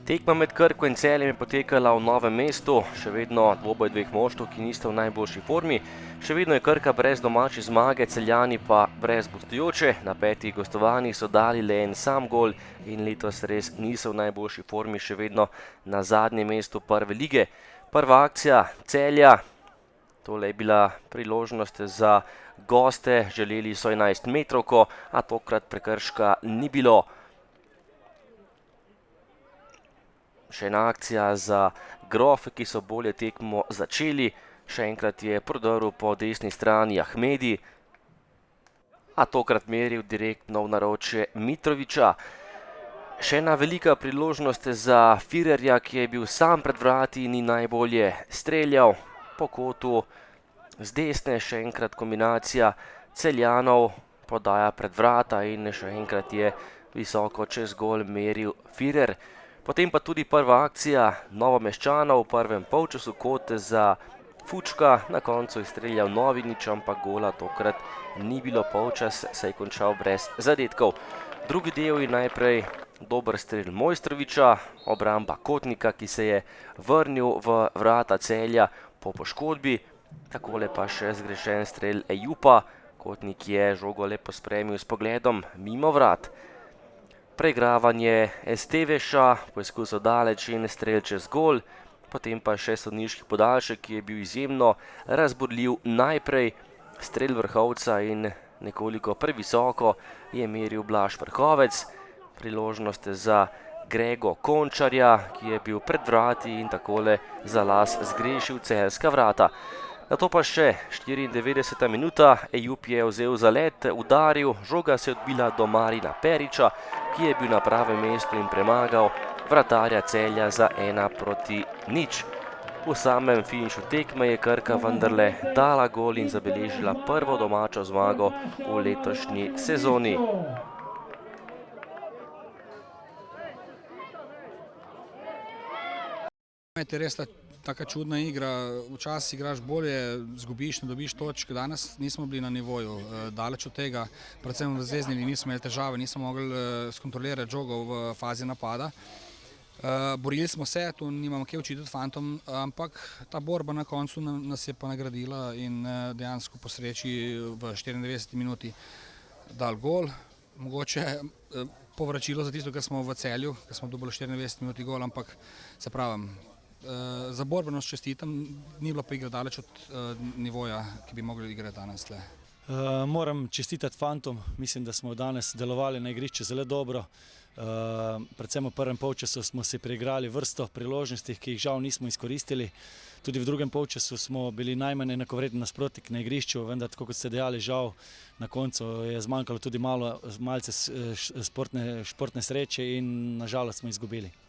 Tekma med Krko in Celjem je potekala v Novem mestu, še vedno dvoboj dveh moštev, ki nista v najboljši formi. Še vedno je Krka brez domače zmage, Celjani pa brez gostujoče. Na 5 gostovanjih so dali le en sam gol in letos res niso v najboljši formi, še vedno na zadnjem mestu prve lige. Prva akcija Celja, tole je bila priložnost za goste, želeli so 11-metrovko, a tokrat prekrška ni bilo. Še ena akcija za Grofe, ki so bolje tekmo začeli. Še enkrat je prodrl po desni strani Ahmedi, a tokrat meril direktno v naročje Mitrovića. Še ena velika priložnost za Firerja, ki je bil sam pred vrati in ni najbolje streljal. Po kotu z desne še enkrat kombinacija Celjanov, podaja pred vrata in še enkrat je visoko čez gol meril Firer. Potem pa tudi prva akcija Novomeščanov v prvem polčasu, kot za Fučka, na koncu je streljal Novinič, ampak gola tokrat ni bilo, polčas se je končal brez zadetkov. Drugi del je najprej dober strel Mojstrovića, obramba Kotnika, ki se je vrnil v vrata Celja po poškodbi, takole pa še zgrešen strel Ejupa. Kotnik je žogo lepo spremil s pogledom mimo vrat. Preigravanje Esteveša, poizkus od daleč in strel čez gol, potem pa še sodniški podaljšek, ki je bil izjemno razburljiv. Najprej strel vrhovca in nekoliko previsoko je meril Blaž Vrhovec. Priložnost za Grego Končarja, ki je bil pred vrati in takole za las zgrešil celjska vrata. Nato pa še 94. minuta, Ejup je vzel zalet, udaril, žoga se je odbila do Marina Periča, ki je bil na pravem mestu in premagal vratarja Celja za 1-0. V samem finišu tekme je Krka vendarle dala gol in zabeležila prvo domačo zmago v letošnji sezoni. Je res taka čudna igra, včasih igraš bolje, zgubiš, ne dobiš točk, danes nismo bili na nivoju, daleč od tega, predvsem v zvezni liniji nismo imeli težave, nismo mogli skontrolirati žogo v fazi napada. Borili smo se, tu nimamo kaj očitati fantom, ampak ta borba na koncu nas je pa nagradila in dejansko po sreči v 94 minuti dal gol. Mogoče povračilo za tisto, kar smo v Celju, kar smo dobili 94 minuti gol, ampak se pravim, za borbenost čestitam, ni bilo pa igra daleč od nivoja, ki bi mogli igrati danes tle. Moram čestitati fantom, mislim, da smo danes delovali na igrišču zelo dobro. Predvsem v prvem polčasu smo si preigrali vrsto priložnosti, ki jih žal nismo izkoristili. Tudi v drugem polčasu smo bili najmanj enakovreden nasprotnik na igrišču, vendar tako kot ste dejali, žal na koncu je zmanjkalo tudi malce športne sreče in na žalost smo izgubili.